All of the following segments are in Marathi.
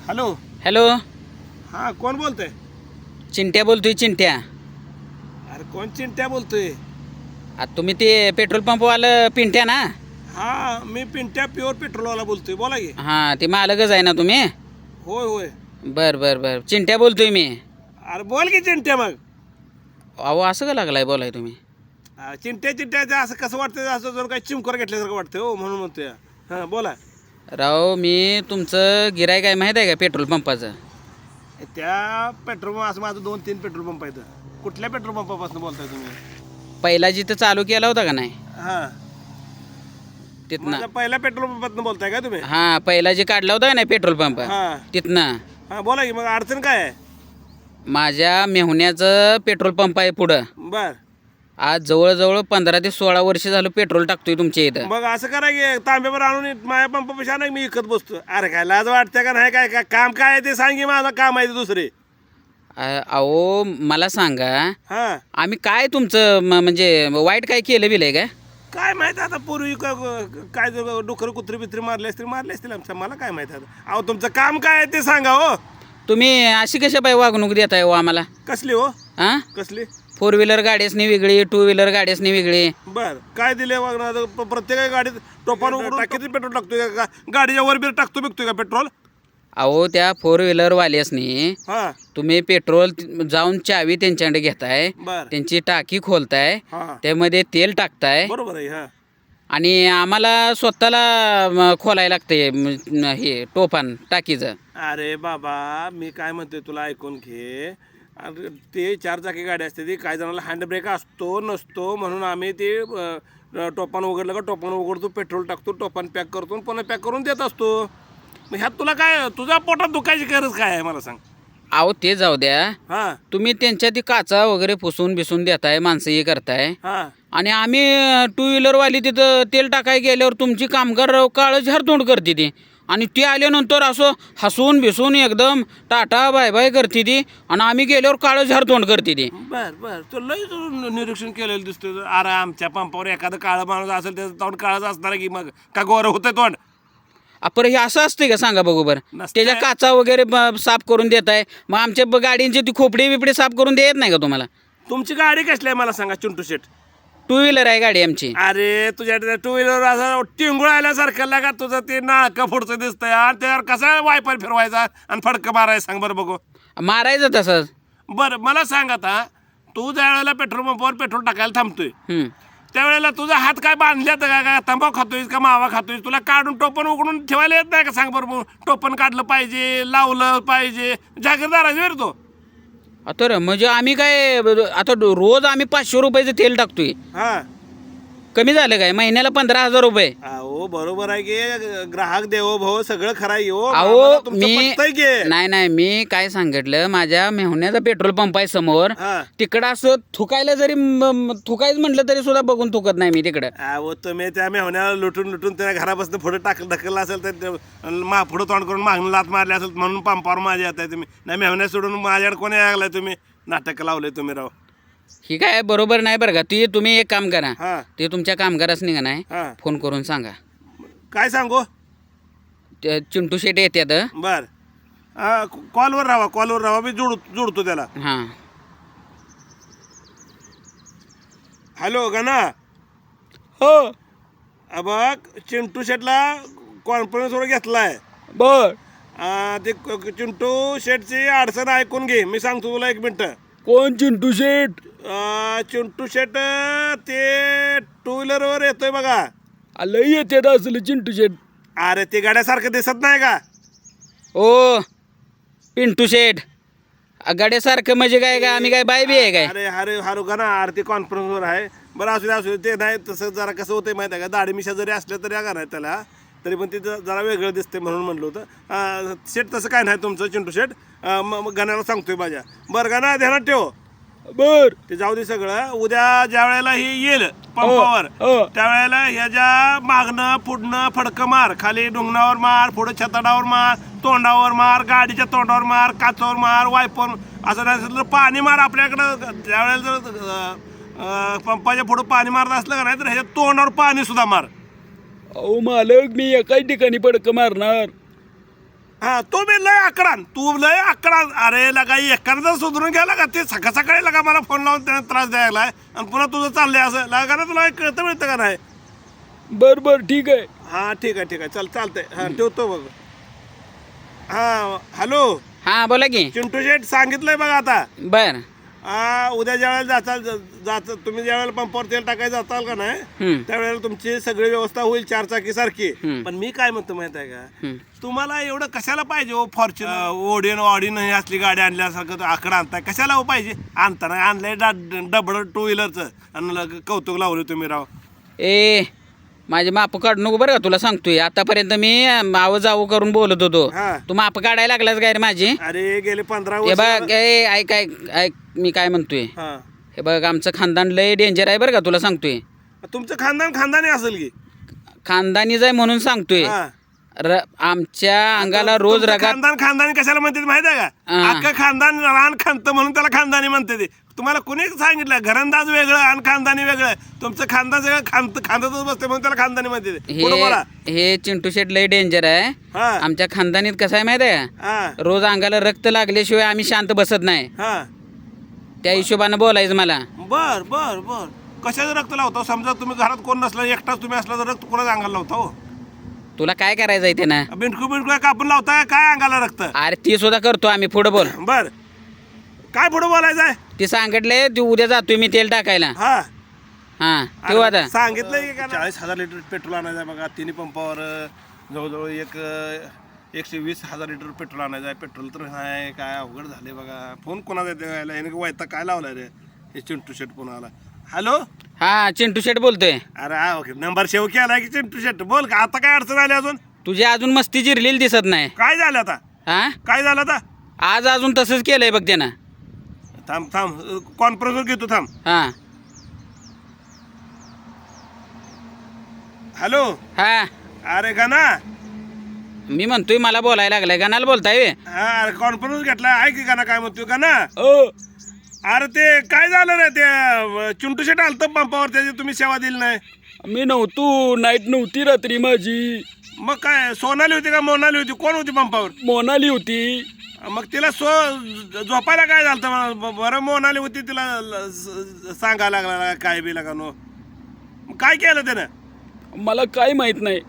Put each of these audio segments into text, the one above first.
हॅलो. हॅलो. हां, कोण बोलतोय? चिंट्या बोलतोय चिंट्या. अरे कोण चिंट्या बोलतोय? तुम्ही ते पेट्रोल पंपवालं पिंट्या ना? हां, मी पिंट्या प्युअर पेट्रोलवाला बोलतोय. बोला की. हां, ते मालकच आहे ना तुम्ही? होय होय. बर बर बर, चिंट्या बोलतोय मी. अरे बोल की चिंट्या मग. अहो असं का लागलाय बोलाय तुम्ही? चिंट्या चिंट्याचं असं कसं वाटतंय, असं जर काही चिमकर घेतल्यासारखं वाटतं हो, म्हणून म्हणतोय. हां बोला. राव मी तुमचं गिरायक आहे माहीत आहे का पेट्रोल पंपाचं? त्या पेट्रोल पंप असं माझं 2-3 पेट्रोल पंप आहेत. कुठल्या पेट्रोल पंपापासून बोलताय तुम्ही? पहिला जिथं चालू केला होता का नाही हां, तिथनं? माझ्या पहिल्या पेट्रोल पंपातून बोलताय का तुम्ही? हां, पहिला जे काढला होता का नाही पेट्रोल पंप हां तिथनं. हां, बोला की. मग अडचण काय आहे? माझ्या मेहुण्याचं पेट्रोल पंप आहे पुढं. बर. आज जवळजवळ 15 ते 16 वर्ष झालं पेट्रोल टाकतोय तुमच्या इथं. मग असं करा की तांब्यावर आणून माझ्या पंपापाशी आणा, मी विकत बसतो. अरे काय लाज वाटते का नाही? काय काय काम काय आहे ते सांगी, माझं काम आहे ते दुसरे. अहो मला सांगा, हां, आम्ही काय तुमचं म्हणजे वाईट काय केलं बिलंय काय? काय माहिती आता पूर्वी काय जर डुकर कुत्री बित्री मारले असतील आमच्या, मला काय माहिती आता. अहो तुमचं काम काय आहे ते सांगा हो. तुम्ही अशी कशा पाय वागणूक देताय हो आम्हाला? कसली हो? हां, कसली? 4 व्हीलर गाड्यासनी वेगळी, 2 व्हीलर गाड्यासनी वेगळी. बर, काय दिले वागणार? प्रत्येक गाडीत टोपानं उघडून टाकीत पेट्रोल टाकतोय का? गाडीच्या वर बिर टाकतो बिकतोय का पेट्रोल? अहो त्या 4 व्हीलर वाल्यासनी हां तुम्ही पेट्रोल जाऊन चावी त्यांच्याकडे घेताय, बर. त्यांची टाकी खोलताय, हां, त्यामध्ये तेल टाकताय बरोबर आहे. हां, आणि आम्हाला स्वतःला खोलायला लागतंय हे टोपान टाकीचं. अरे बाबा, मी काय म्हणतोय तुला ऐकून घे. अरे ते 4 चाकी गाडी असते, ती काही जणांना हँड ब्रेक असतो नसतो, म्हणून आम्ही ते टोपान उघडलं का टोपान उघडतो, पेट्रोल टाकतो, टोपान पॅक करतो आणि पुन्हा पॅक करून देत असतो. मग ह्यात तुला काय, तुझ्या पोटात दुखायची गरज काय आहे मला सांग? अहो ते जाऊ द्या, हां तुम्ही त्यांच्या ती काचा वगैरे पुसून बिसून देताय, माणसं हे करताय, हां, आणि आम्ही 2 व्हीलरवाली तिथं तेल टाकाय गेल्यावर तुमची कामगार काळं झारतोंड करते ती, आणि ती आल्यानंतर असं हसून बिसून एकदम टाटा बाय बाय करते ती, आणि आम्ही गेल्यावर काळं झारतोंड करते ती. बर बर. तू लई निरीक्षण केलेलं दिसतोय. अरे आमच्या पंपावर एखादं काळं माणूस असेल, त्याचं तोंड काळंच असणार की, मग का गोरं होतंय तोंड? आपण हे असं असते का सांगा बघू बरं? नसतंय. त्याच्या काचा वगैरे साफ करून देताय, मग आमच्या गाडींची ती खोपडी बिपडी साफ करून देत नाही का तुम्हाला? तुमची गाडी कसली आहे मला सांगा चिंटू शेट? 2 व्हीलर आहे गाडी आमची. अरे तुझ्या 2 व्हीलर असं टिंगूळ आल्यासारखं लागा, तुझं ते नाळकं पुढचं दिसतंय, आणि त्यावर कसा वायपर फिरवायचा आणि फडकं मारायचं सांग बरं बघू. मारायचं तसंच. बरं मला सांग आता, तू ज्या वेळेला पेट्रोल पंपावर पेट्रोल टाकायला थांबतोय, त्यावेळेला तुझा हात काय बांधल्यात का तंबाखू खातोय का मावा खातोय? तुला काढून टोपण उघडून ठेवायला येत नाही का सांग बरं बघू? टोपण काढलं पाहिजे, लावलं पाहिजे, जागीरदाराची वेळ तो. तर म्हणजे आम्ही काय आता रोज आम्ही 500 रुपयाचं तेल टाकतोय, हां, कमी झालं काय? महिन्याला 15,000 रुपये. अहो बरोबर आहे की, ग्राहक देवो भाऊ सगळं खरं आहे हो. अहो तुमचं मी पटतंय की? नाही मी काय सांगितलं, माझ्या मेहुण्याचा पेट्रोल पंप आहे समोर, हां, तिकडं असं थुकायला जरी थुकायचं म्हटलं तरी सुद्धा बघून थुकत नाही मी तिकडं. अहो तुम्ही त्या मेहण्याला लुटून त्या घरापासून पुढे ढकललं असेल तर पुढं तोंड करून मागणं लात मारली असेल म्हणून पंपावर माझ्या येत आहे तुम्ही. नाही मेहण्या सोडून माझ्याकडे कोणी लागलाय? तुम्ही नाटक लावले तुम्ही राव. ही काय बरोबर नाही बरं का? तुम्ही एक काम करा, हां ते तुमच्या कामगारासनी का नाही हां, फोन करून सांगा, काय सांगू? ते चिंटू शेट येतात. बर, कॉलवर राहा, मी जोडतो त्याला. हां. हॅलो गणा. हो. बघ चिंटू शेटला कॉन्फरन्सवर घेतलाय. बर. ते चिंटू शेटची अडचण ऐकून घे, मी सांगतो तुला 1 मिनटं. कोण चिंटू शेट? चिंटू शेट ते 2 व्हीलरवर येतोय बघा. लई येतात असलं चिंटू शेट. अरे ते गाड्यासारखं दिसत नाही का? ओ पिंटू शेट, गाड्यासारखं म्हणजे काय का? आम्ही काय बाय बी आहे काय? अरे अरे हारू का ना, आरती कॉन्फरन्सवर आहे. बरं असू दे ते नाही. तसं जरा कसं होतंय माहिती आहे का, दाढी मिशा जरी असल्या तरी का नाही त्याला, तरी पण ते जरा वेगळं दिसते म्हणून म्हणलं होतं. शेट तसं काय नाही तुमचं चिंटू शेट. मग गाण्याला सांगतोय माझ्या. बरं गाणं ध्यानात ठेव. बर. ते जाऊ दे सगळं. उद्या ज्या वेळेला हे येईल पंपावर, त्यावेळेला ह्याच्या मागणं पुढनं फडकं मार, खाली डोंगणावर मार, पुढं छताडावर मार, तोंडावर मार, गाडीच्या तोंडावर मार, काचावर मार, वायपर, असं नाही तर पाणी मार. आपल्याकडं ज्यावेळेला जर पंपाच्या पुढं पाणी मारत असलं का नाही, तर ह्याच्या तोंडावर पाणी सुद्धा मार. अहो मालक, मी एकाच ठिकाणी फडकं मारणार. हा तो मी लय आकडान तू लय आकडान अरे लगा एखादा सुधरून घ्यायला का ते सकाळी लगा मला फोन लावून त्याने त्रास द्यायला आणि पुन्हा तुझं चाललंय असं लगा ना तुला कळतं मिळतं का नाही. बर ठीक आहे. हा ठीक आहे चालतंय हा ठेवतो बघ. हा हॅलो हा बोला की. चिंटू शेठ सांगितलंय बघा आता. बर. उद्या ज्या वेळेला जाता तुम्ही ज्या वेळेला पंपावर तेल टाकायला जाताल का नाही त्यावेळेला तुमची सगळी व्यवस्था होईल 4 चाकी सारखी. पण मी काय म्हणतो माहित आहे का तुम्हाला एवढं कशाला पाहिजे हो फॉर्च्युनर ऑडिन हे असली गाडी आणल्यासारखं आकडा आणताय कशाला हो पाहिजे. आणता नाही आणलंय डबड 2 व्हीलरचं आणि कौतुक लावलं तुम्ही राव. ए माझे माप काढू नको बरं का तुला सांगतोय. आतापर्यंत मी आव जाऊ करून बोलत होतो. हा. तू माप काढायला लागलास काय रे माझी. अरे गेले 15 हे वर्ष. बघ ऐक मी काय म्हणतोय. हा हे बघ आमचं खानदान लय डेंजर आहे बरं का तुला सांगतोय. तुमचं खानदानी असेल की. खानदानीच आहे म्हणून सांगतोय. हा. आमच्या अंगाला रोज तुमचं रगात खानदानी कशाला म्हणते माहिती आहे का हा. अख्खं खानदान रान खांत म्हणून त्याला खानदानी म्हणते ते. तुम्हाला कोणी सांगितलं घरंदाज वेगळं आणि खानदानी वेगळं. तुमचं खानदान सगळं खांदातच बसते म्हणून त्याला खानदानी म्हणते ते. पुढं बोला. हे चिंटू शेट लय डेंजर आहे. हा आमच्या खानदानीत कसं आहे माहिती आहे का हा रोज अंगाला रक्त लागल्याशिवाय आम्ही शांत बसत नाही. हा त्या हिशोबानं बोलायचं मला. बर बर बर कशाचं रक्त लावतो समजा तुम्ही घरात कोण नसला एकटाच तुम्ही असला तर रक्त कोणाच्या अंगाला लावता हो. तुला काय करायचंय ते ना. बिंडकू कापून लावताय काय अंगाला रक्त. अरे ती सुद्धा करतो आम्ही. पुढं बोल. बर काय पुढे बोलायचं आहे. ती सांगितले ती उद्या जातोय मी तेल टाकायला. हा हा ठेवू आता. सांगितलंय की 40,000 लिटर पेट्रोल आणायचं आहे बघा. तिन्ही पंपावर जवळजवळ 120,000 लिटर पेट्रोल आणायचं आहे. पेट्रोल तर नाही काय अवघड झाले बघा. फोन कोणाचा द्यायला याने वायता काय लावलाय रे हे चिंटू शेट कोणाला. हॅलो हा चिंटू शेट बोलतोय. अरे हा ओके नंबर सेव्ह केलाय की चिंटू शेट बोल का. आता काय अडचण आली अजून. तुझी अजून मस्ती जिरलेली दिसत नाही. काय झालं आता हा काय झालं आता. आज अजून तसंच केलंय बघ त्यानं. थांब कॉन्फरन्सवर घेतो थांब. हा हॅलो हा अरे गाना मी म्हणतोय मला बोलायला लागलाय. गाणाला बोलताय वे. हा अरे कॉन्फरन्स घेतलाय ऐक की गाना काय म्हणतोय गाना. अरे ते काय झालं रे ते चिंटू शेट आलतं पंपावर त्याची तुम्ही सेवा दिली नाही. मी नव्हतो. नाईट नव्हती रात्री माझी. मग काय सोनाली होती का मोनाली होती कोण होती पंपावर. मोनाली होती. मग तिला झोपायला काय झालं बरं मोनाली होती तिला सांगायला लागला काय बी लागा नो. काय केलं त्यानं मला काय माहित नाही.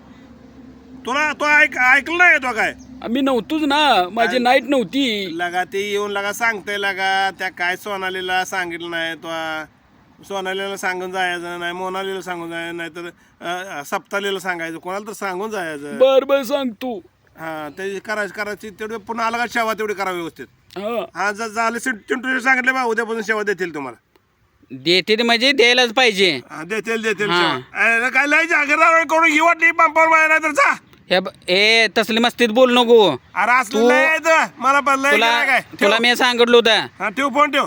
तुला तो ऐकलं नाही तो काय. मी नव्हतोच ना. माझी नाईट नव्हती. लगा ते येऊन लगा सांगताय लगा त्या काय सोनालीला सांगितलं नाही तो. सोनालीला सांगून जायचं नाही मोनालीला सांगून जायचं नाही तर सप्तालीला सांगायचं कोणाला तर सांगून जायचं. बर सांगतो. हा ते करायची तेवढी पुन्हा अलगा सेवा तेवढी करा व्यवस्थित. हा झालं चिंटू सांगितलं बा उद्यापासून सेवा देतील तुम्हाला. देते म्हणजे द्यायलाच पाहिजे. देतील सेवा. काय लय जागीरदार करून ही वाटली पंपावर माया तर जा. ए तसली मस्तीत बोल नको. अरे असलं मला पण लय काय तुला मी सांगितलं होतं. हा ठेव फोन ठेव.